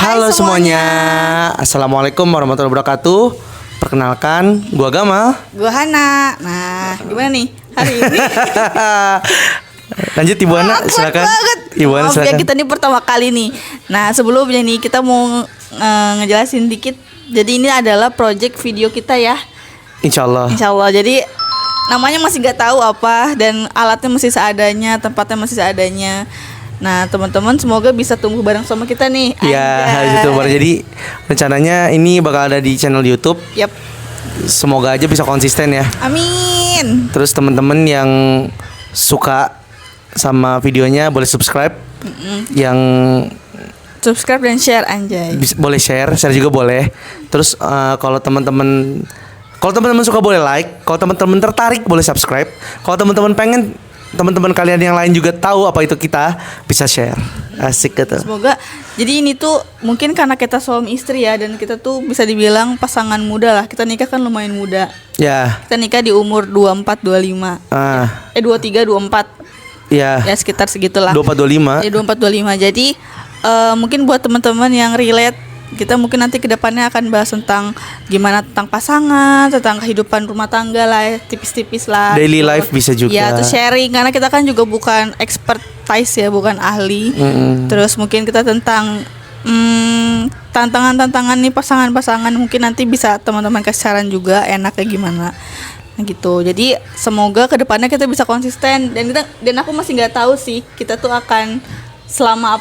Halo semuanya. Assalamualaikum warahmatullahi wabarakatuh. Perkenalkan, gua Gamal. Gua Hana. Nah, gimana nih hari ini? Lanjut Ibu Hana, silakan. Ibu Hana Maaf ya, silakan. kita nih pertama kali nih. Nah, sebelumnya nih kita mau ngejelasin dikit. Jadi ini adalah project video kita ya. Insya Allah. Jadi namanya masih nggak tahu apa dan alatnya masih seadanya, tempatnya masih seadanya. Nah, teman-teman semoga bisa tumbuh bareng sama kita nih. Ya, hari itu baru. Jadi rencananya ini bakal ada di channel YouTube. Yap. Semoga aja bisa konsisten ya. Amin. Terus teman-teman yang suka sama videonya boleh subscribe. Yang Subscribe dan share anjay. boleh share juga boleh. Terus kalau teman-teman suka boleh like, kalau teman-teman tertarik boleh subscribe. Kalau teman-teman pengen teman-teman kalian yang lain juga tahu apa itu kita, bisa share. Asik gitu. Semoga. Jadi ini tuh mungkin karena kita suami istri ya, dan kita tuh bisa dibilang pasangan muda lah. Kita nikah kan lumayan muda. Ya. Kita nikah di umur 24 25. 23 24. Ya. Ya sekitar segitulah. 24 25. Ya 24 25. Jadi mungkin buat teman-teman yang relate, kita mungkin nanti kedepannya akan bahas tentang gimana tentang pasangan, tentang kehidupan rumah tangga lah, tipis-tipis lah. Daily life bisa juga. Ya, terus sharing karena kita kan juga bukan expertise ya, bukan ahli. Terus mungkin kita tentang tantangan-tantangan nih pasangan-pasangan, mungkin nanti bisa teman-teman kasih saran juga enaknya gimana. Nah gitu. Jadi semoga kedepannya kita bisa konsisten, dan aku masih nggak tahu sih kita tuh akan selama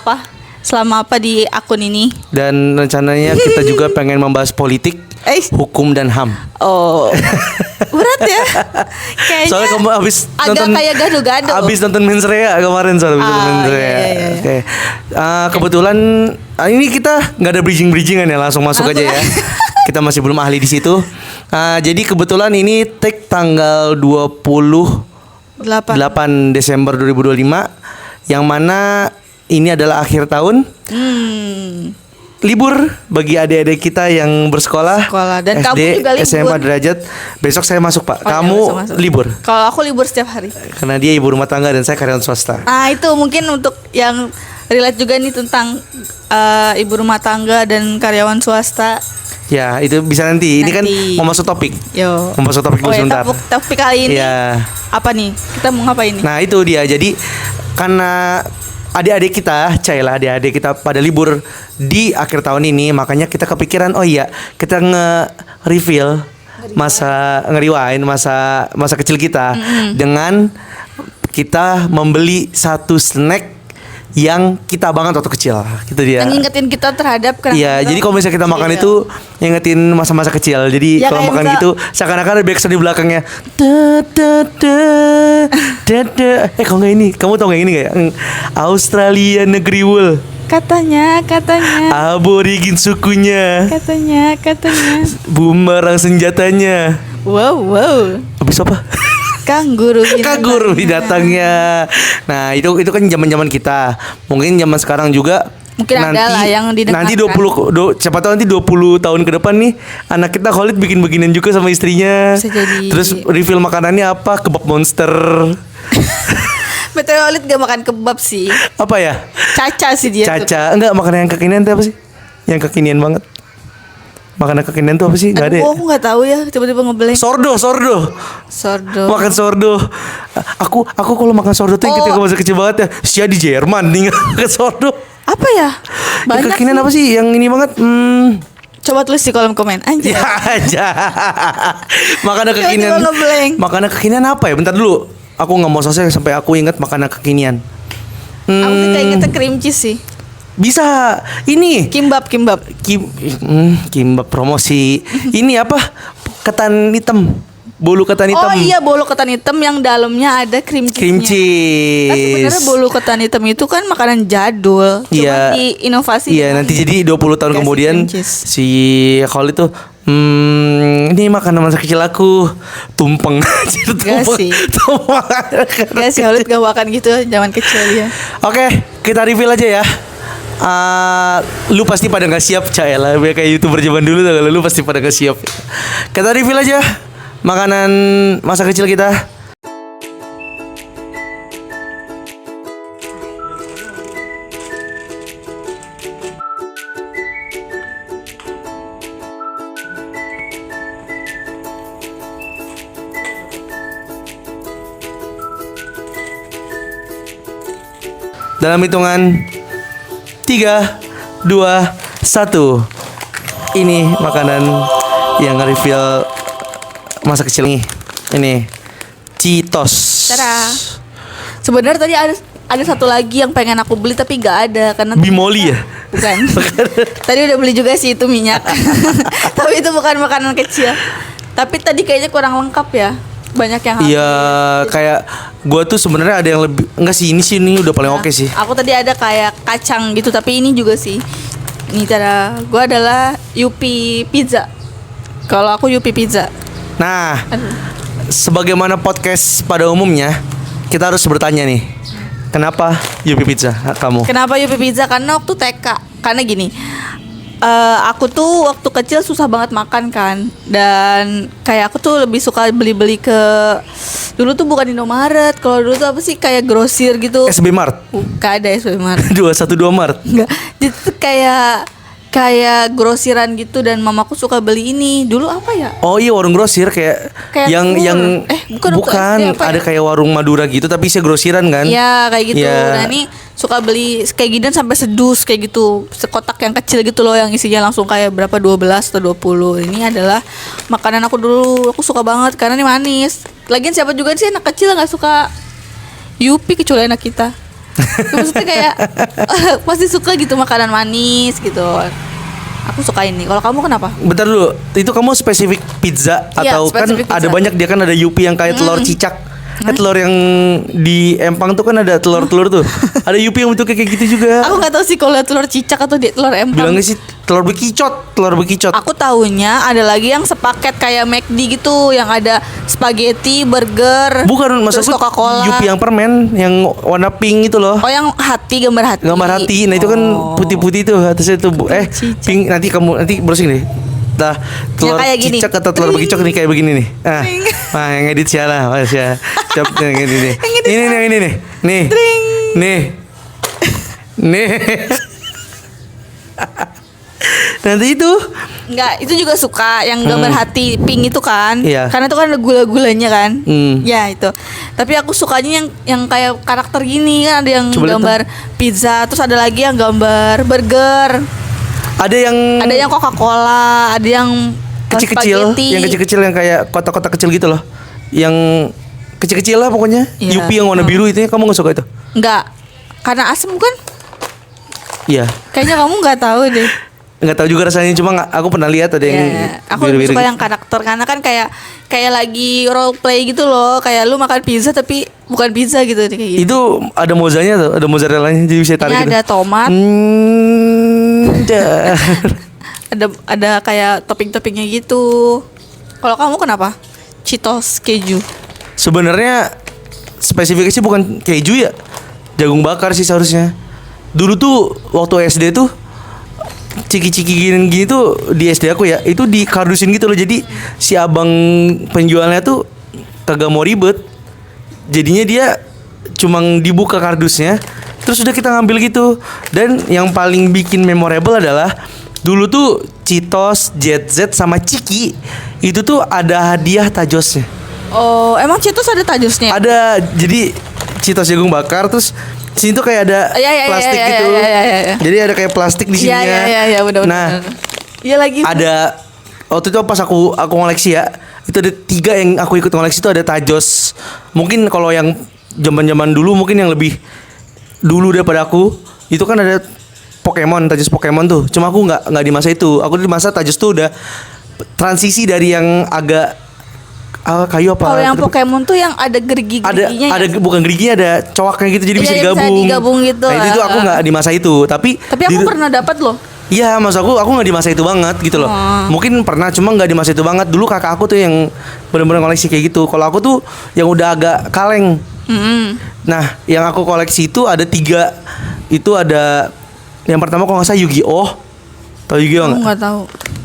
apa di akun ini. Dan rencananya kita juga pengen membahas politik, hukum dan HAM. Oh, berat ya. Kayaknya Soalnya kamu habis agak kayak gado-gado. Habis nonton Mens Rea kemarin soalnya nonton Mens Rea. Iya. Oke. Kebetulan ini kita nggak ada bridgingan ya, langsung masuk aja ya. Kita masih belum ahli di situ. Jadi kebetulan ini take tanggal 28 Desember 2025, yang mana ini adalah akhir tahun. Libur bagi adik-adik kita yang bersekolah. Dan SD, kamu juga libur. SMA derajat. Besok saya masuk, Pak. Oh, kamu ya, masuk. libur. Kalau aku libur setiap hari. Karena dia ibu rumah tangga dan saya karyawan swasta. Itu mungkin untuk yang relate juga nih tentang ibu rumah tangga dan karyawan swasta. Ya, itu bisa nanti. Ini kan mau masuk topik. Yo. Mau masuk topik dulu sebentar. Topik kali ini. Ya. Apa nih? Kita mau ngapain nih? Nah, itu dia. Jadi karena adik-adik kita pada libur di akhir tahun ini, makanya kita kepikiran, oh iya, kita nge-reveal nge-rewind masa kecil kita dengan kita membeli satu snack yang kita banget waktu kecil, gitu dia. Yang ngingetin kita terhadap Iya, jadi kalau misalnya kita makan itu ngingetin masa-masa kecil. Jadi ya, kalau makan gitu seakan-akan ada backsound di belakangnya. Kalau nggak ini, kamu tau nggak ini nggak ya? Australia negeri wool. Katanya. Aborigin sukunya. Katanya. Bumerang senjatanya. Wow. Habis apa? Kanguru binatangnya. Nah, itu kan zaman-zaman kita. Mungkin zaman sekarang juga mungkin nanti, ada lah yang didengarkan. Nanti 20 siapa tahu nanti 20 tahun ke depan nih anak kita Khalid bikin beginian juga sama istrinya. Bisa jadi. Terus reveal makanannya apa? Kebab monster. Betul, Khalid gak makan kebab sih. Apa ya? Caca sih dia. Caca. Enggak, makanan yang kekinian itu apa sih? Yang kekinian banget. Makanan kekinian tuh apa sih? Enggak ada. Aku nggak tahu ya, tiba-tiba ngeblank. Sordo. Makan sordo. Aku kalau makan sordo tuh ketika masa kecil banget ya. Sia di Jerman nih makan sordo. Apa ya? Yang kekinian apa sih? Yang ini banget. Coba tulis di kolom komen anjir. Ya aja. Makanan kekinian. Makanan kekinian apa ya? Bentar dulu. Aku nggak mau sosok sampai aku ingat makanan kekinian. Aku kayak ingetnya cream cheese sih. Bisa ini Kimbab kimbab promosi. Ini apa? Ketan hitam. Bolu ketan hitam. Oh iya, bolu ketan hitam yang dalamnya ada cream cheese. Nah, sebenarnya bolu ketan hitam itu kan makanan jadul. Cuma diinovasi. Iya, nanti jadi 20 tahun kemudian si Khalid tuh ini makanan masa kecil aku. Tumpeng. Gak sih Khalid gak makan gitu zaman kecil ya. Oke, kita reveal aja ya. Lu pasti pada gak siap, Caela. Kayak YouTuber zaman dulu, lu pasti pada gak siap. Kita reveal aja makanan masa kecil kita. Dalam hitungan 3, 2, 1. Ini makanan yang reveal masa kecil nih. Ini Cheetos. Tada. Sebenarnya tadi ada satu lagi yang pengen aku beli tapi nggak ada karena Bimoli ya? bukan. Tadi udah beli juga sih itu minyak. Tapi itu bukan makanan kecil. Tapi tadi kayaknya kurang lengkap ya. Banyak yang habis. Iya, kayak gua tuh sebenarnya ada yang lebih, enggak sih, ini udah paling oke sih. Aku tadi ada kayak kacang gitu tapi ini juga sih. Ini cara gue adalah Yupi Pizza. Kalau aku Yupi Pizza. Nah, Aduh. sebagaimana podcast pada umumnya, kita harus bertanya nih. Kenapa Yupi Pizza kamu? Kenapa Yupi Pizza? Karena waktu TK. Karena gini, aku tuh waktu kecil susah banget makan kan. Dan kayak aku tuh lebih suka beli-beli ke, dulu tuh bukan Indomaret. Kalau dulu tuh apa sih, kayak grosir gitu. SB Mart. Gak ada SB Mart. 212 Mart. Enggak. Itu tuh kayak grosiran gitu. Dan mamaku suka beli ini. Dulu apa ya? Oh iya, warung grosir kayak yang bukan SD apa ada ya? kayak warung Madura gitu tapi isinya grosiran kan? Iya kayak gitu. Iya. Nah ini suka beli kayak gini sampai sedus kayak gitu. Sekotak yang kecil gitu loh yang isinya langsung kayak berapa 12 atau 20. Ini adalah makanan aku dulu. Aku suka banget karena ini manis. Lagian siapa juga sih anak kecil nggak suka Yupi kecuali anak kita. Maksudnya kayak pasti suka gitu makanan manis gitu. Aku suka ini. Kalau kamu kenapa? Bentar dulu, itu kamu spesifik pizza Iya, atau kan spesifik ada pizza. banyak dia kan ada Yupi yang kayak telur cicak. Telur yang di empang tuh kan ada telur-telur tuh. Ada Yupi yang bentuknya kayak gitu juga. Aku nggak tahu sih kalau telur cicak atau telur empang. Bilangnya sih telur bekicot. Aku taunya ada lagi yang sepaket kayak McD gitu, yang ada spaghetti, burger, Bukan, terus maksudku Coca-Cola. Yupi yang permen yang warna pink itu loh. Oh yang hati, gambar hati. Gambar hati. Nah, itu kan Oh. putih-putih tuh atasnya tuh. Cicak. Pink, nanti browsing deh. Nah, telur kayak gini. cicak atau telur bekicot nih kayak begini nih. Tring. Yang edit siapa? Mas ya. Coba yang ini nih. Yang edit Ini nih. Nih. Tring. Nih. Nanti itu Enggak, itu juga suka yang gambar hati pink itu kan. Iya. Karena itu kan ada gula-gulanya kan. Hmm. Ya itu. Tapi aku sukanya yang kayak karakter gini kan, ada yang Coba lihat gambar pizza, terus ada lagi yang gambar burger. ada yang Coca-Cola, ada yang kecil-kecil, spaghetti. yang kecil-kecil yang kayak kotak-kotak kecil gitu loh. Yang kecil-kecil lah pokoknya. Iya. Yupi yang warna biru itu kamu nggak suka itu? Enggak. Karena asem kan? Iya. Kayaknya kamu nggak tahu deh. Nggak tahu juga rasanya, cuma aku pernah lihat ada yang Ya, aku lebih suka yang karakter karena kan kayak lagi role play gitu loh, kayak lu makan pizza tapi bukan pizza gitu kayak gitu. itu ada mozanya tuh, ada mozzarellanya jadi bisa tarik Ini gitu. ada tomat, Dar. ada kayak topping-toppingnya gitu. Kalau kamu kenapa? Cheetos keju. Sebenarnya spesifikasi bukan keju ya, jagung bakar sih seharusnya. Dulu tuh waktu SD tuh ciki-ciki gini tuh di SD aku ya, itu dikardusin gitu loh. Jadi si abang penjualnya tuh kagak mau ribet. Jadinya dia cuma dibuka kardusnya, terus udah kita ngambil gitu. Dan yang paling bikin memorable adalah dulu tuh Cheetos, ZZ sama Ciki itu tuh ada hadiah tajosnya. Oh, emang Cheetos ada tajusnya? Ada, jadi Cheetos jagung bakar, terus sini tuh kayak ada Iya, plastik iya, gitu. iya, iya. Jadi ada kayak plastik di sininya. Iya, benar-benar. Nah, iya lagi. ada waktu itu pas aku ngoleksi ya, itu ada 3 yang aku ikut ngoleksi itu ada tajos. Mungkin kalau yang zaman-zaman dulu mungkin yang lebih dulu daripada aku, itu kan ada Pokemon, tajos Pokemon tuh. Cuma aku nggak di masa itu. Aku di masa tajos tuh udah transisi dari yang agak kayu apa? Kalau yang Pokemon tuh yang ada gerigi-geriginya. ada bukan geriginya, ada cowoknya gitu, jadi Iya, bisa iya, bisa digabung. digabung gitu. Nah, itu aku nggak di masa itu, tapi Tapi aku pernah dapat loh. Iya, maksud aku nggak di masa itu banget gitu loh. Oh. Mungkin pernah, cuma nggak di masa itu banget. Dulu kakak aku tuh yang benar-benar koleksi kayak gitu. Kalau aku tuh yang udah agak kaleng. Nah, yang aku koleksi itu ada 3. Itu ada yang pertama kalau nggak salah Yu-Gi-Oh. Tahu Yu-Gi-Oh Aku nggak? nggak tahu.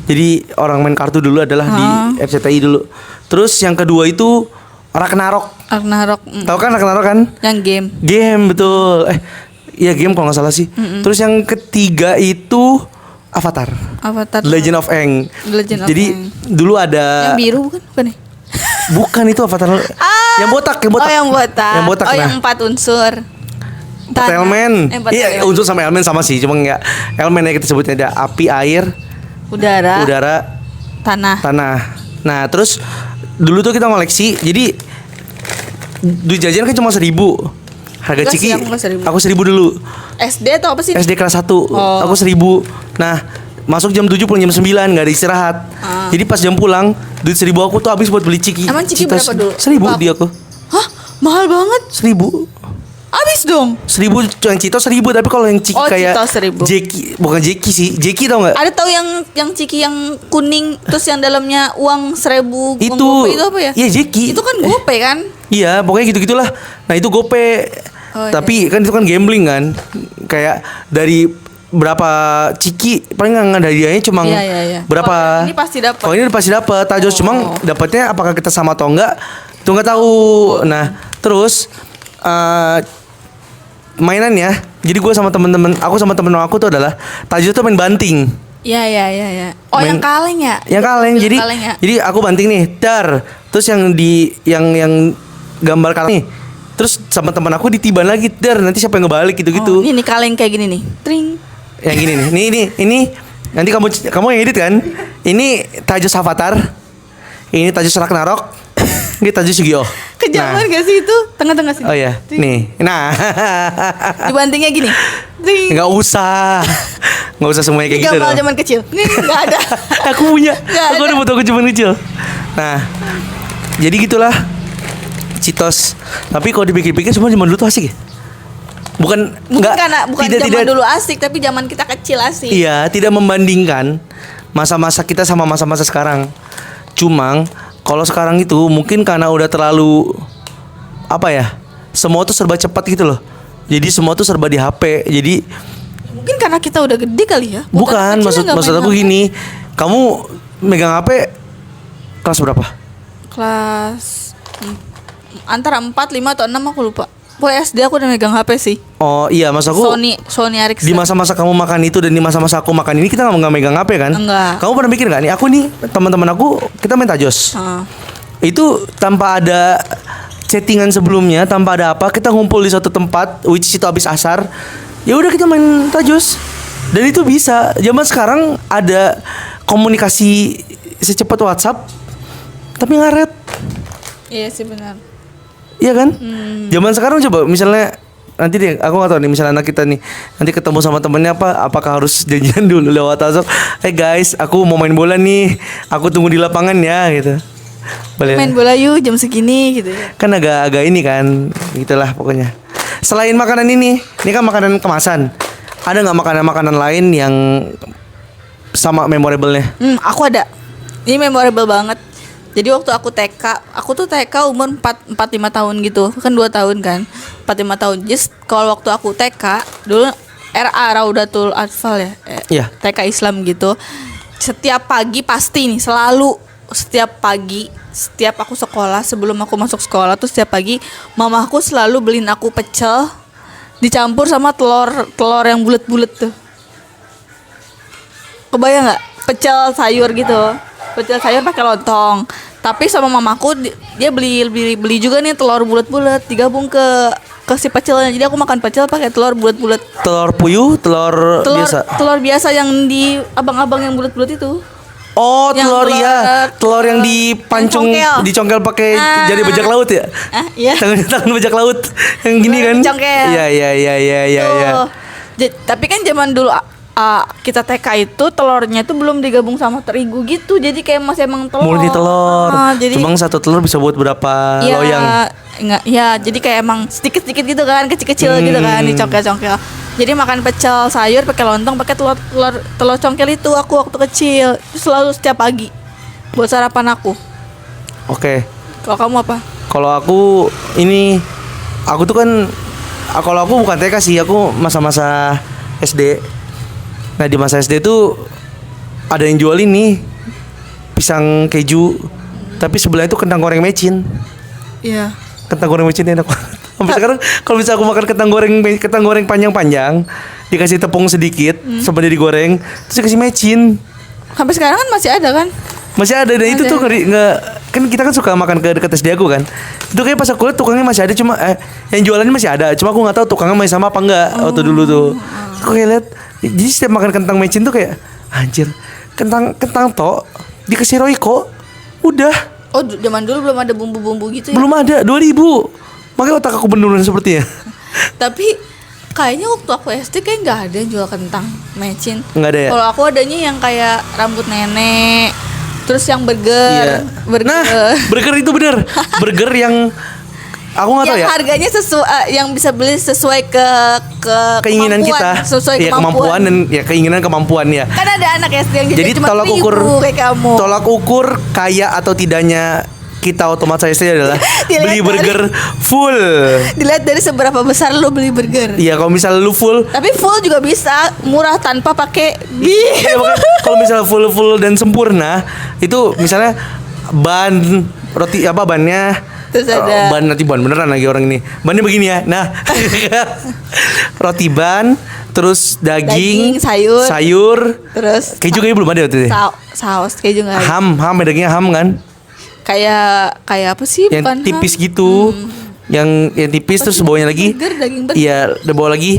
Jadi orang main kartu dulu adalah di RCTI dulu. Terus yang kedua itu Ragnarok. Ragnarok. Tahu kan Ragnarok kan? Yang game. Game, betul. Iya, game kalau nggak salah sih. Terus yang ketiga itu Avatar. Avatar. Legend of Aang. Legend of Jadi Aang. dulu ada Yang biru bukan ya? bukan itu Avatar. Yang botak, Oh yang botak. Yang botak, Oh nah. yang 4 unsur. Tanah. elemen. Empat Iya, elemen. unsur sama elemen sama sih, cuma nggak elemen yang kita sebutnya ada api, air, udara, tanah. tanah. Nah, terus dulu tuh kita ngoleksi. Jadi duit jajan kan cuma 1.000. Harga Enggak ciki sih, aku nggak 1.000. aku 1.000 dulu. SD atau apa sih? SD kelas 1 Oh. aku 1.000. Nah, masuk jam 7 pulang jam 9, nggak ada istirahat. Jadi pas jam pulang duit 1.000 aku tuh habis buat beli ciki. Emang ciki Citos. berapa dulu? 1.000 Lupa aku. di aku. Hah? Mahal banget. 1.000. Abis dong. 1.000 yang Citos 1.000, tapi kalau yang ciki Oh, kayak Citos 1.000. Jeki, bukan Jeki sih. Jeki tau nggak? Ada tahu yang ciki yang kuning terus yang dalamnya uang 1.000 uang Itu GoPay itu apa ya? Iya, Jeki. Itu kan GoPay kan? Iya, pokoknya gitu-gitulah. Nah, itu gope. Oh, Tapi kan itu kan gambling kan. Kayak dari berapa ciki paling nggak hadiahnya cuma Iya. berapa. Oh, ini pasti dapat. Oh, ini pasti dapat. Tajos cuma dapatnya apakah kita sama atau enggak? Itu nggak tahu. Nah, terus mainannya. Jadi gue sama temen-temen aku sama temen aku tuh adalah Tajos tuh main banting. Iya. Oh, Main- yang kaleng ya? Yang kaleng. Yang Jadi kaleng ya? jadi aku banting nih, dar. Terus yang gambar kaleng nih. Terus sama teman aku ditiban lagi, dar. Nanti siapa yang ngebalik gitu-gitu. Oh, ini kaleng kayak gini nih. Tring. Yang gini nih. Ini nanti kamu yang edit kan? Ini Tajos Avatar. Ini Tajos Ragnarok. Ini Tajos Yu-Gi-Oh. Kejauhan gak sih itu? Tengah-tengah sih. Oh iya. Nih. Nah. Dibantingnya gini. Tring. Enggak usah. Enggak usah semuanya kayak gitu Gambar loh. zaman kecil. Ini enggak ada. Aku punya. Nggak Aku ada. ada foto aku cuman kecil. Nah, jadi gitulah Citos. Tapi kalau dipikir-pikir semua zaman dulu tuh asik ya. Bukan zaman dulu asik, tapi zaman kita kecil asik. Iya, tidak membandingkan masa-masa kita sama masa-masa sekarang. Cuma kalau sekarang itu mungkin karena udah terlalu apa ya? Semua tuh serba cepat gitu loh. Jadi semua tuh serba di HP. Jadi Mungkin karena kita udah gede kali ya. bukan maksud aku gini. Kamu megang HP kelas berapa? Kelas antara 4, 5 atau 6 aku lupa. Pokoknya SD aku udah megang HP sih. Oh iya, maksud aku Sony Ericsson. di masa-masa kamu makan itu dan di masa-masa aku makan ini kita nggak megang HP kan? Enggak. Kamu pernah mikir nggak nih? Aku nih teman-teman aku kita main Tajos. Heeh. Itu tanpa ada chattingan sebelumnya, tanpa ada apa, kita ngumpul di suatu tempat, which is itu habis asar. Ya udah kita main Tajos. Dan itu bisa. Zaman sekarang ada komunikasi secepat WhatsApp, tapi ngaret. Iya sih benar. Iya kan? Zaman sekarang coba misalnya nanti deh aku nggak tahu nih misalnya anak kita nih nanti ketemu sama temennya apakah harus janjian dulu lewat WhatsApp? Guys, aku mau main bola nih, aku tunggu di lapangan ya gitu. Boleh. Main bola yuk jam segini gitu ya. Kan agak ini kan, gitulah pokoknya. Selain makanan ini kan makanan kemasan. Ada nggak makanan-makanan lain yang sama memorable-nya? Aku ada. Ini memorable banget. Jadi waktu aku tuh TK umur 4 5 tahun gitu. Kan 2 tahun kan. 4 5 tahun. Just kalau waktu aku TK dulu RA Raudatul Atfal ya. Iya. TK Islam gitu. Setiap pagi pasti nih selalu setiap pagi setiap aku sekolah sebelum aku masuk sekolah tuh setiap pagi mamaku selalu beliin aku pecel dicampur sama telur yang bulat-bulat tuh. Kebayang nggak? Pecel sayur gitu. Pecel sayur pakai lontong. Tapi sama mamaku dia beli juga nih telur bulat-bulat digabung ke si pecelnya. Jadi aku makan pecel pakai telur bulat-bulat. Telur puyuh, telur biasa. Telur biasa yang di abang-abang yang bulat-bulat itu. Oh, Yang telur telur- ya. Telur yang dipancung, yang congkel. dicongkel pakai Ah. jadi bajak laut ya? Iya. Tangan bajak laut yang gini Telur kan? dicongkel. Iya. Tuh. Tapi kan zaman dulu kita TK itu telurnya itu belum digabung sama terigu gitu. Jadi kayak masih emang telur. Murni telur. Jadi Cuma satu telur bisa buat berapa ya, loyang? Enggak, ya jadi kayak emang sedikit-sedikit gitu kan, kecil-kecil gitu kan, dicongkel-congkel. Jadi makan pecel sayur pakai lontong, pakai telur congkel itu aku waktu kecil. Itu selalu setiap pagi buat sarapan aku. Oke. Kalau kamu apa? Kalau aku tuh kan kalau aku bukan TK sih, aku masa-masa SD. Nah, di masa SD tuh ada yang jual ini pisang keju, tapi sebelahnya itu kentang goreng mecin. Iya. Kentang goreng mecin enak banget. Sampai sekarang kalau misalnya aku makan kentang goreng panjang-panjang, dikasih tepung sedikit, sampai dia digoreng, terus dikasih mecin. Sampai sekarang kan masih ada kan? Masih ada dan itu Ada. tuh nggak kan kita kan suka makan ke dekat SD aku kan. Itu kayak pas aku lihat tukangnya masih ada, cuma yang jualannya masih ada, cuma aku nggak tahu tukangnya masih sama apa enggak waktu dulu tuh. Aku kayak lihat, jadi setiap makan kentang mecin tuh kayak anjir, kentang tok dikasih Royco udah. Oh, zaman dulu belum ada bumbu-bumbu gitu ya? Belum ada 2000. Makanya otak aku penurunan sepertinya. Tapi kayaknya waktu aku SD kayak nggak ada yang jual kentang mecin. Nggak ada ya? Kalau aku adanya yang kayak rambut nenek, terus yang burger, Iya. burger. Nah, burger itu bener. Burger yang aku nggak tahu yang ya. harganya sesuai, yang bisa beli sesuai ke Keinginan kemampuan, kita, sesuai ya kemampuan dan ya keinginan kemampuan ya. Kan ada anak SD yang Jadi cuma tolak 1000 ukur kayak kamu. tolak ukur kaya atau tidaknya kita otomatis adalah Dilihat beli dari- burger full. Dilihat dari seberapa besar lo beli burger. Iya, kalau misalnya lu full, Tapi full juga bisa murah tanpa pakai beef. ya makanya kalau misalnya full dan sempurna, itu misalnya ban roti apa bannya, Terus ada- ban nanti ban beneran lagi orang ini. Bannya begini ya. Nah, roti ban, terus daging, sayur. Terus keju kayaknya belum ada waktu itu. saus keju nggak ada. Ham ya dagingnya ham kan? Kayak apa sih? Yang Bukan tipis ham. gitu. Yang tipis terus bawahnya lagi. Daging burger. Iya, udah bawa lagi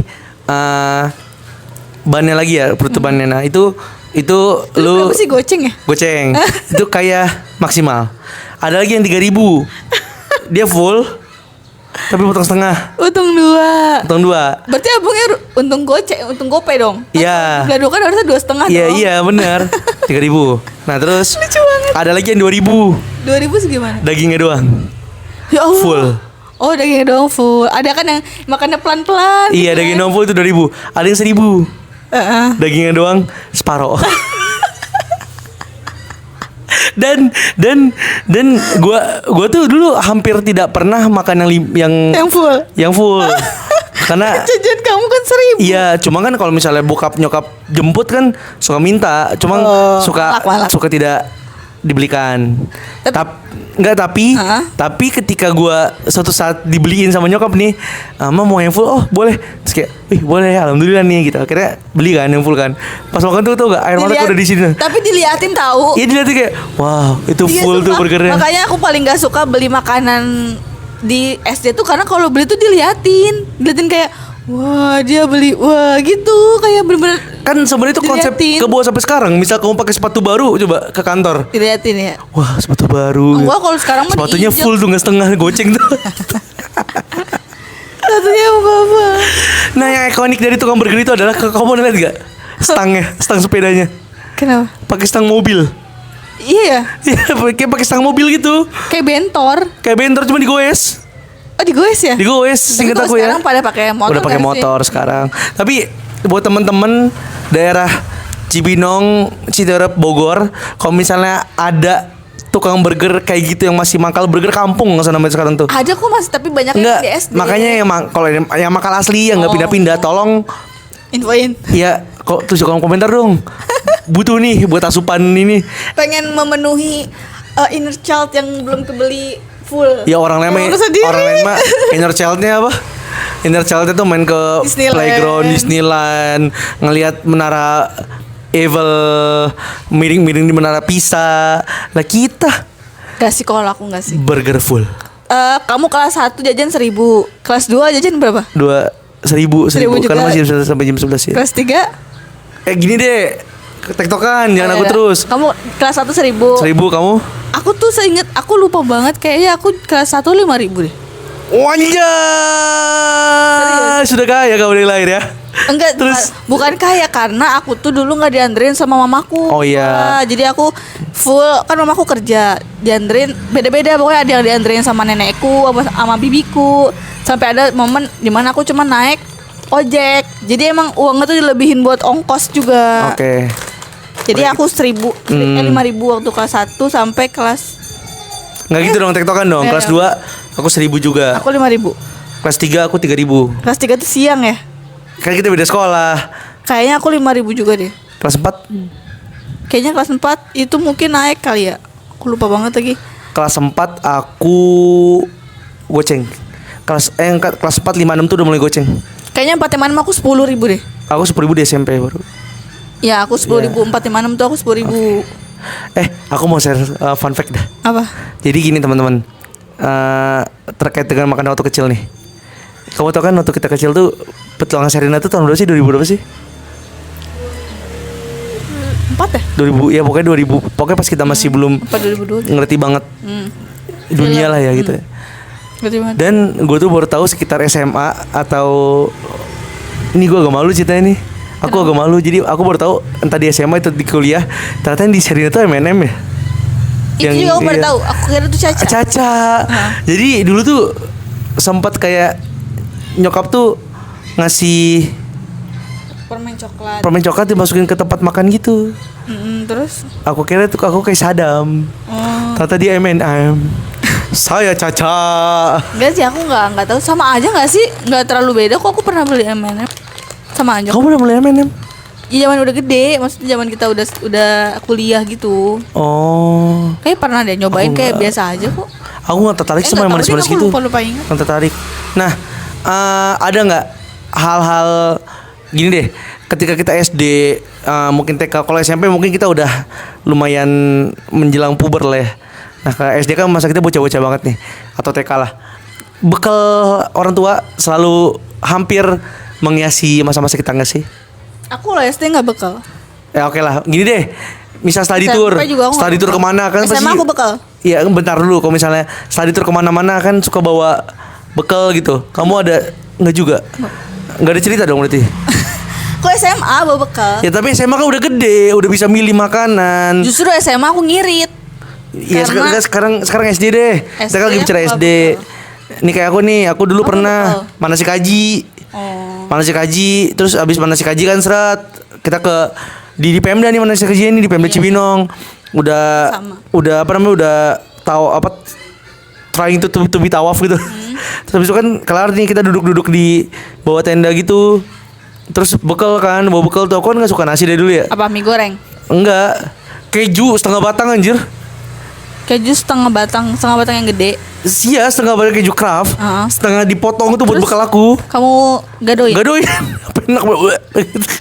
bannya lagi ya, penutupannya. Nah, itu Itu lu berapa sih goceng ya? goceng. Itu kayak maksimal. Ada lagi yang 3000. Dia full tapi potong setengah. Untung 2. Potong 2. Berarti abangnya untung goceng, untung gopay dong. Iya. Gado kan harusnya 2,5 Iya, dong. iya benar. 3000. Nah, terus Lucu banget. ada lagi yang 2000. 2000 segimana? Dagingnya doang. Ya Allah. Full. Oh, dagingnya doang full. Ada kan yang makannya pelan-pelan. Iya, gitu daging kan? doang full itu 2000. Ada yang 1000. Heeh. Dagingnya doang separoh. dan gua tuh dulu hampir tidak pernah makan Yang full. yang full. Karena Jajan kamu kan 1.000. iya, cuma kan kalau misalnya bokap nyokap jemput kan suka minta, cuma Oh, suka malak. suka tidak dibelikan. Tapi- Hah? Tapi ketika gua suatu saat dibeliin sama nyokap nih, "Mama mau yang full?" "Oh, boleh." Terus kayak, "Wih, boleh, alhamdulillah nih," gitu. Akhirnya beli kan yang full kan. Pas makan tuh gak air mata Dilihat- udah di sini. Tapi diliatin tahu. Iya, dilihat kayak, "Wow, itu Iya, full tuh sumpah. burgernya." Makanya aku paling gak suka beli makanan di SD tuh karena kalau beli tuh diliatin kayak wah dia beli wah gitu kayak bener-bener Kan sebenarnya itu konsep Diliatin. ke bawah sampai sekarang. Misal kamu pakai sepatu baru coba ke kantor. diliatin ya. Wah, sepatu baru. Enggak, kalau sekarang mah sepatunya diinjek. full tuh nggak setengah goceng tuh. Satunya apa? Nah, yang ikonik dari tukang burger itu adalah kamu lihat gak? Stangnya, stang sepedanya. Kenapa? Pakai stang mobil. Iya, Iya, kayak pakai stang mobil gitu. kayak bentor. Kayak bentor cuma digoes. Oh digoes ya? Digoes, Tapi singkat kalau aku ya. sekarang pada pakai motor. Udah pakai kan sih? motor sekarang. Tapi buat temen-temen daerah Cibinong, Citarap, Bogor, kalau misalnya ada tukang burger kayak gitu yang masih mangkal burger kampung nggak usah namanya sekarang tuh. Ada kok masih tapi banyak yang Enggak, di SD. makanya kalau yang mangkal asli yang nggak Oh. pindah-pindah, tolong infoin. ya kok tulis kolom komentar dong. Butuh nih buat asupan ini. Pengen memenuhi inner child yang belum kebeli full. Ya orang lain mah, Yang urus sendiri. orang lain mah inner child-nya apa? Inner child-nya tuh main ke Disneyland. playground Disneyland, ngelihat menara Eiffel, miring-miring di menara Pisa. Lah kita Gak sih kalau aku gak sih. burger full. Kamu kelas 1 jajan 1.000, kelas 2 jajan berapa? 1000 1000 karena juga. masih bisa sampai jam 11 ya. Kelas 3? Gini deh, tektokan jangan aku Ada. terus. Kamu kelas 1 1.000. 1000 kamu? Aku tuh seinget, aku lupa banget kayaknya aku kelas 1 5.000 deh. Wanjay, sudah kaya kau dari lahir ya. Enggak, Terus? bukan kaya karena aku tuh dulu nggak dianterin sama mamaku. Oh, iya. Wah, jadi aku full kan mamaku kerja, dianterin beda-beda pokoknya ada yang dianterin sama nenekku sama bibiku. Sampai ada momen dimana aku cuma naik ojek. Jadi emang uangnya tuh dilebihin buat ongkos juga. Oke. Jadi aku 1.000, 5.000 waktu kelas 1 sampai kelas Nggak gitu dong, tektokan dong. Iya, Kelas iya. 2 aku 1000 juga. aku 5.000. Kelas 3 aku 3000. Kelas 3 tuh siang ya. Kan kita beda sekolah. Kayaknya aku 5.000 juga deh. Kelas 4. Kayaknya kelas 4 itu mungkin naik kali ya. Aku lupa banget lagi. Kelas 4 aku goceng. Kelas 4 5 6 tuh udah mulai goceng. Kayaknya 4 5 aku 10.000 deh. Aku 10.000 di SMP baru. Ya aku 10.000 4 5 6 tuh aku 10.000. Aku mau share fun fact dah. Apa? Jadi gini teman-teman, terkait dengan makan waktu kecil nih. Kamu tau kan waktu kita kecil tuh petualangan Sherina tuh tahun berapa sih? 2000 berapa sih? 4 ya? 2000 ya, pokoknya 2000. Pokoknya pas kita masih belum 2002. ngerti banget dunia lah ya gitu. Bagaimana? Dan gue tuh baru tahu sekitar SMA atau ini gue agak malu ceritanya nih. Aku agak malu, jadi aku baru tahu entah di SMA atau di kuliah ternyata yang di Sherina tuh M&M ya. Itu juga aku baru tahu. Aku kira itu Caca. Caca. Jadi dulu tuh sempat kayak nyokap tuh ngasih Permen coklat dimasukin ke tempat makan gitu. Terus? Aku kira tuh aku kayak Sadam. Ternyata dia M&M. Saya Caca. Enggak sih, aku nggak tahu. Sama aja nggak sih? Nggak terlalu beda. Kok aku pernah beli M&M? Sama aja. Kamu udah mulai M&M? Ya zaman udah gede, maksudnya zaman kita udah kuliah gitu. Oh. Kayak pernah deh nyobain, Aku kayak nggak. biasa aja kok. Aku nggak tertarik sama yang nggak tahu deh, manis-manis aku gitu. lupa ingat. Nggak tertarik. Nah, ada nggak hal-hal gini deh? Ketika kita SD, mungkin TK, kalau SMP mungkin kita udah lumayan menjelang puber lah ya. Nah, ke SD kan masa kita bocah-bocah banget nih, atau TK lah. Bekal orang tua selalu hampir menghiasi masa-masa kita nggak sih? Aku lah SD nggak bekal. Ya oke lah, gini deh. Misal study SMP tour, juga aku study nggak tour bekal. kemana kan pasti. SMA aku bekal. Iya, bentar dulu. Kalau misalnya study tour kemana-mana kan suka bawa bekal gitu. Kamu ada nggak juga? Nggak ada cerita dong berarti. Kok SMA bawa bekal? Ya tapi SMA kan udah gede, udah bisa milih makanan. Justru SMA aku ngirit. Iya Karena- sekarang SD deh. Kita kan lagi bicara aku SD. bekal. Nih kayak aku dulu Apa pernah bekal? manasi kaji. Oh. Manasi kaji, terus abis manasi kaji kan seret kita ke di Pemda nih manasi kaji ini di Pemda Cibinong. Sama. Udah apa namanya udah tahu apa trying to be tawaf gitu. Terus habis itu kan kelar nih kita duduk-duduk di bawah tenda gitu. Terus bekal kan, bawa bekal tuh aku kan nggak suka nasi dari dulu ya. Apa mie goreng? Enggak, keju setengah batang anjir. Keju setengah batang yang gede. Iya setengah batang keju Kraft, setengah dipotong itu buat Terus? bekal aku. Kamu gadoin? Gadoin, enak banget.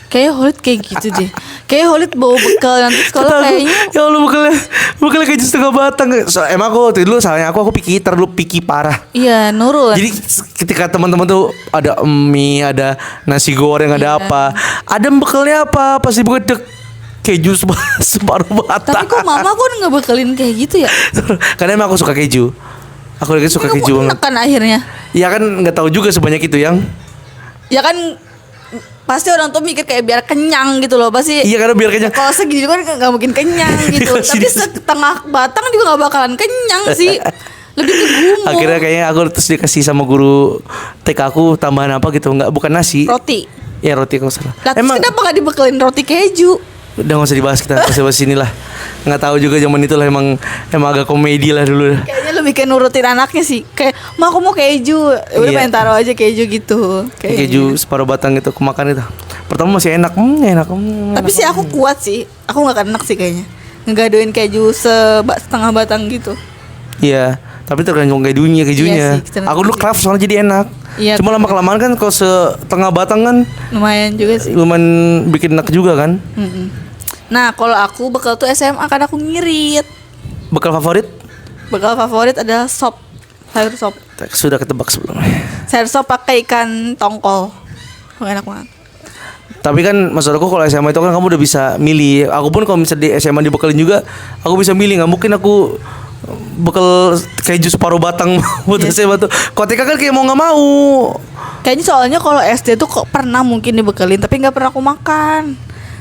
Kayaknya Holid kayak gitu deh. Kayak Holid bawa bekal nanti sekolah kayaknya. Ya Allah bekalnya keju setengah batang. Emang aku waktu dulu salahnya aku picky parah. Iya, nurun. Jadi ketika teman-teman tuh ada mie, ada nasi goreng, ada apa, ada bekalnya apa, pasti bukan keju separuh batang. Tapi kok mama kok nggak bekalin kayak gitu ya? Karena emang aku suka keju. Aku lagi suka keju Kamu banget. enak kan akhirnya? Ya kan nggak tahu juga sebanyak itu yang. Ya kan pasti orang tuh mikir kayak biar kenyang gitu loh pasti. Iya karena biar kenyang. Kalau segini kan nggak mungkin kenyang gitu. Dikasih Tapi setengah batang juga nggak bakalan kenyang sih. Lebih ke gumo. Akhirnya kayaknya aku terus dikasih sama guru TK aku tambahan apa gitu, nggak bukan nasi. Roti. Ya roti kalau salah. Lah terus kenapa nggak dibekelin roti keju? Udah nggak usah dibahas, kita nggak usah bahas sini lah. Nggak tahu juga zaman itu lah, emang agak komedi lah dulu. Kayaknya lebih kayak nurutin anaknya sih. Kayak, "Ma aku mau keju." Udah Iya. pengen taruh aja keju gitu. Kayaknya. Keju separuh batang gitu aku makan itu. Pertama masih enak, enak. Tapi sih aku kuat sih. Aku nggak enak sih kayaknya. Ngegadoin keju setengah batang gitu. Iya, tapi tergantung kejunya. Iya sih, Aku dulu Kraft soalnya jadi enak. Iya, Cuma lama kelamaan kan kalau setengah batang kan lumayan juga sih. lumayan bikin enak juga kan. Nah, kalau aku bekal tuh SMA kan aku ngirit. Bekal favorit? Bekal favorit adalah sop, sayur sop. Sudah ketebak sebelumnya. Sayur sop pakai ikan tongkol. Enak banget. Tapi kan maksud aku kalau SMA itu kan kamu udah bisa milih. Aku pun kalau misalnya di SMA dibekalin juga, aku bisa milih. Nggak mungkin aku bekal keju separuh batang buat SMA tuh. Kalau TK kan kayak mau nggak mau. Kayaknya soalnya kalau SD tuh kok pernah mungkin dibekelin, tapi nggak pernah aku makan.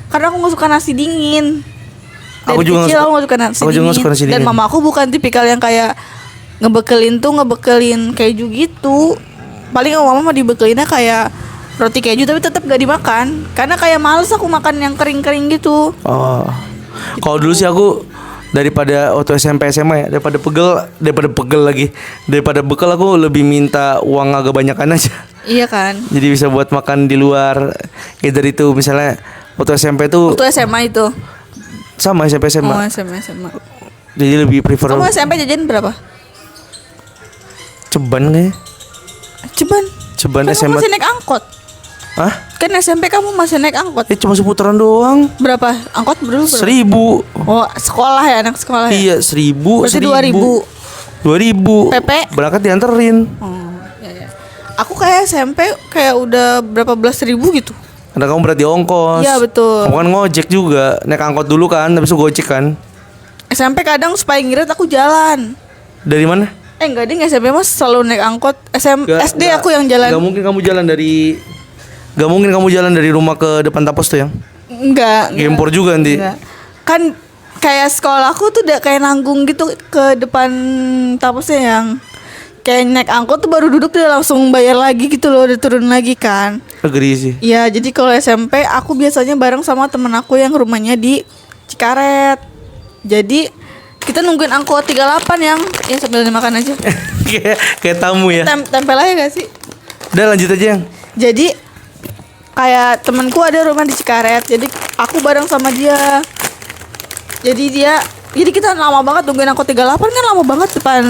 Karena aku nggak suka nasi dingin. Dari Aku juga kecil nggak aku nggak suka nasi aku juga dingin. nggak suka nasi Dan dingin. mama aku bukan tipikal yang kayak ngebekelin keju gitu. Paling mama mau dibekelinnya kayak roti keju tapi tetap gak dimakan. Karena kayak males aku makan yang kering-kering gitu. Oh. Kalau dulu sih aku daripada waktu SMP SMA ya, daripada bekal aku lebih minta uang agak banyakan aja. Iya kan? Jadi bisa buat makan di luar. Either itu misalnya waktu SMP tuh Waktu SMA itu. sama SMP SMA. Oh, SMA. Jadi lebih prefer Kamu SMP jajan berapa? ceban kayaknya. Ceban. Ceban Kan kamu SMA. masih naik angkot. Hah? Kan SMP kamu masih naik angkot. Cuma seputaran doang. Berapa? Angkot dulu berapa? 1.000. Oh, sekolah ya, anak sekolah ya? Iya, 1.000. Berarti 2.000. 2.000. PP? Berangkat dianterin. Oh, ya. Aku kayak SMP kayak udah berapa belas ribu gitu. Karena kamu berarti ongkos. Iya, betul. Kamu kan ngojek juga. Naik angkot dulu kan, habis itu gojek kan. SMP kadang supaya ngirit aku jalan. Dari mana? Enggak deh, SMP mas selalu naik angkot. SD aku yang jalan. Gak mungkin kamu jalan dari rumah ke depan Tapos tuh yang Enggak. Gempor juga nanti. Enggak. Kan kayak sekolahku tuh udah kayak nanggung gitu ke depan Taposnya yang kayak naik angkot tuh baru duduk dia langsung bayar lagi gitu loh, udah turun lagi kan. Agree sih. Iya, jadi kalau SMP aku biasanya bareng sama temen aku yang rumahnya di Cikaret. Jadi kita nungguin angkot 38 yang ya sambil dimakan aja. Kayak tamu ya. Tempel aja gak sih? Udah lanjut aja yang. Jadi kayak temanku ada rumah di Cikaret. Jadi aku bareng sama dia. Jadi kita lama banget nungguin angkot 38 kan lama banget depan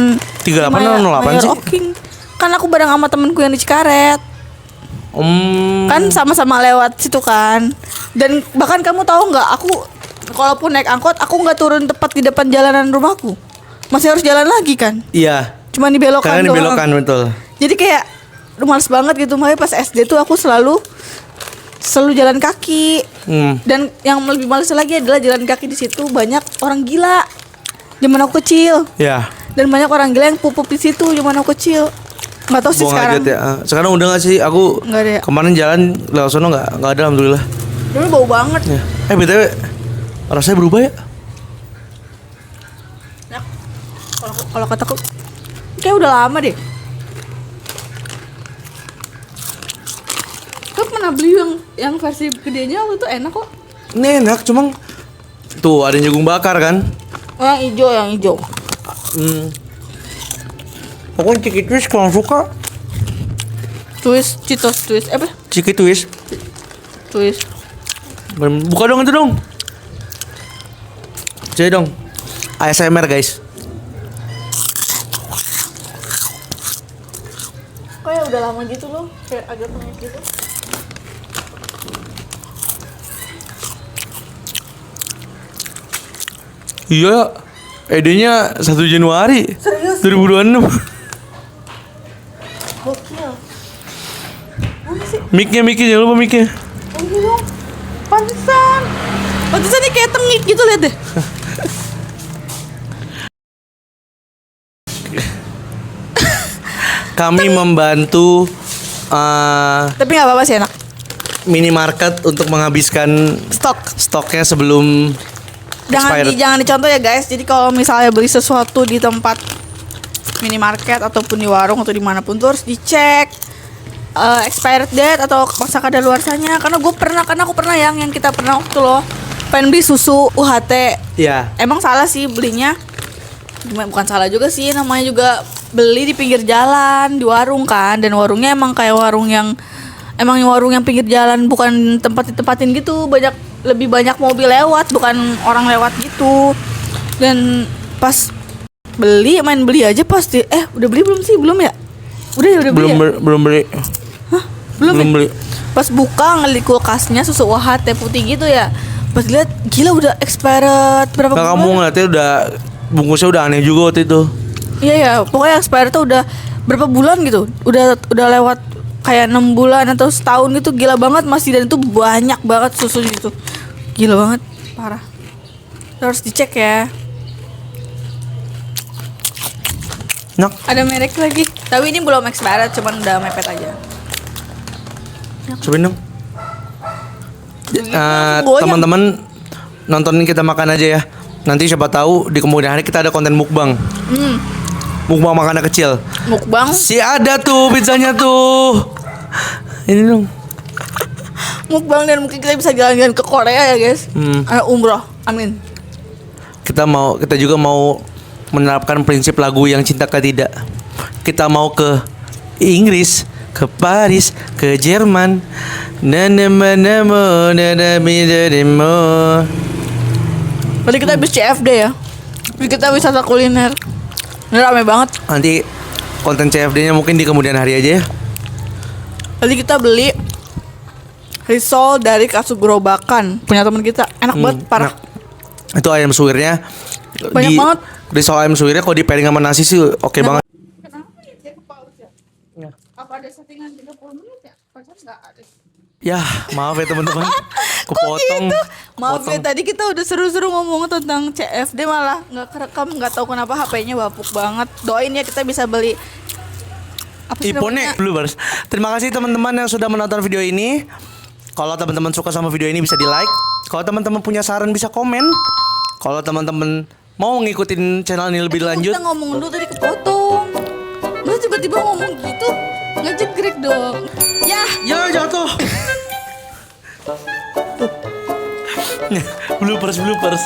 38 atau 08 sih? Oking. Kan aku bareng sama temanku yang di Cikaret. Kan sama-sama lewat situ kan. Dan bahkan kamu tahu nggak, aku kalaupun naik angkot aku nggak turun tepat di depan jalanan rumahku, masih harus jalan lagi kan. Iya. Cuma dibelokan Karena doang. dibelokan betul. Jadi kayak males banget gitu. Makanya pas SD tuh aku selalu jalan kaki. Dan yang lebih males lagi adalah jalan kaki di situ banyak orang gila. Zaman aku kecil. Ya. Dan banyak orang gila yang pup di situ zaman aku kecil. Nggak tahu sih Buang sekarang. aja ya. Sekarang udah nggak sih? Aku Nggak ada ya? kemarin jalan lewat sono nggak ada alhamdulillah. Dulu bau banget. Ya. BTW rasanya berubah ya? Ya, kalau kataku kayak udah lama deh. Kau pernah beli yang versi gedenya waktu itu enak kok. Ini enak, cuma tuh ada jagung bakar kan? Oh, yang hijau. Aku Ciki Twist kurang suka. Cheetos twist. Apa? Ciki Twist. Twist. Buka dong itu dong. Jadi dong. ASMR guys. Kayak udah lama gitu loh, kayak agak pengis gitu. Iya, ED-nya 1 Januari Serius? 2026. Gokil. Mana sih? Mic-nya jangan lupa mic-nya. Oh iya dong. Pantesan nih kayak tengik gitu, lihat deh. Kami membantu Tapi nggak apa-apa sih, enak. minimarket untuk menghabiskan stoknya sebelum expired. Jangan dicontoh ya guys. Jadi kalau misalnya beli sesuatu di tempat minimarket ataupun di warung atau dimanapun tuh harus dicek expired date atau masa kadaluarsanya. Karena aku pernah yang kita pernah waktu loh pengen beli susu UHT. Ya. Emang salah sih belinya. Bukan salah juga sih, namanya juga beli di pinggir jalan di warung kan, dan warungnya emang kayak warung yang pinggir jalan, bukan tempat ditempatin gitu. Lebih banyak mobil lewat, bukan orang lewat gitu. Dan pas main beli aja pasti udah beli belum sih? Belum ya? Udah beli. Belum beli. Hah? Belum ya? beli. Pas buka ngeliat kulkasnya susu UHT putih gitu ya. Pas lihat gila udah expired berapa Nah, bulan? kamu ngeliatnya udah bungkusnya udah aneh juga waktu itu. Iya ya, pokoknya expired tuh udah berapa bulan gitu. Udah lewat kayak 6 bulan atau setahun gitu, gila banget masih, dan itu banyak banget susu gitu. Gila banget, parah. Harus dicek ya. Nak, Ada merek lagi. Tapi ini belum expired, cuman udah mepet aja. cobain dong. Goyang. Teman-teman nontonin kita makan aja ya. Nanti siapa tahu di kemudian hari kita ada konten mukbang. Mukbang makanan kecil. Mukbang. Si ada tuh pizzanya tuh. Ini dong. Mukbang, dan mungkin kita bisa jalan-jalan ke Korea ya guys. Umroh, amin. Kita juga mau menerapkan prinsip lagu yang cintakah tidak. Kita mau ke Inggris, ke Paris, ke Jerman. Tadi kita habis CFD ya. Jadi kita wisata kuliner. Ini rame banget. Nanti konten CFD-nya mungkin di kemudian hari aja ya. Tadi kita beli risol dari Katsu Gerobakan punya teman kita, enak banget parah. Enak. Itu ayam suwirnya Banyak banget. Risol ayam suwirnya kalau dipairing sama nasi sih oke banget. Kenapa ya dia ke paus ya? Apa ada settingan 30 menit ya? Padahal nggak ada. Ya maaf ya teman-teman, kepotong. Maaf ya, tadi kita udah seru-seru ngomong tentang CFD malah nggak kerekam, nggak tahu kenapa HP-nya bapuk banget. Doain ya kita bisa beli apa sih Iphone-nya namanya? Bluebirds. Terima kasih teman-teman yang sudah menonton video ini. Kalau teman-teman suka sama video ini bisa di like. Kalau teman-teman punya saran bisa komen. Kalau teman-teman mau ngikutin channel ini lebih lanjut, Kita ngomong dulu tadi kepotong. Lu tiba-tiba ngomong gitu, ngejegrek dong. Ya, ya jatuh. bloopers.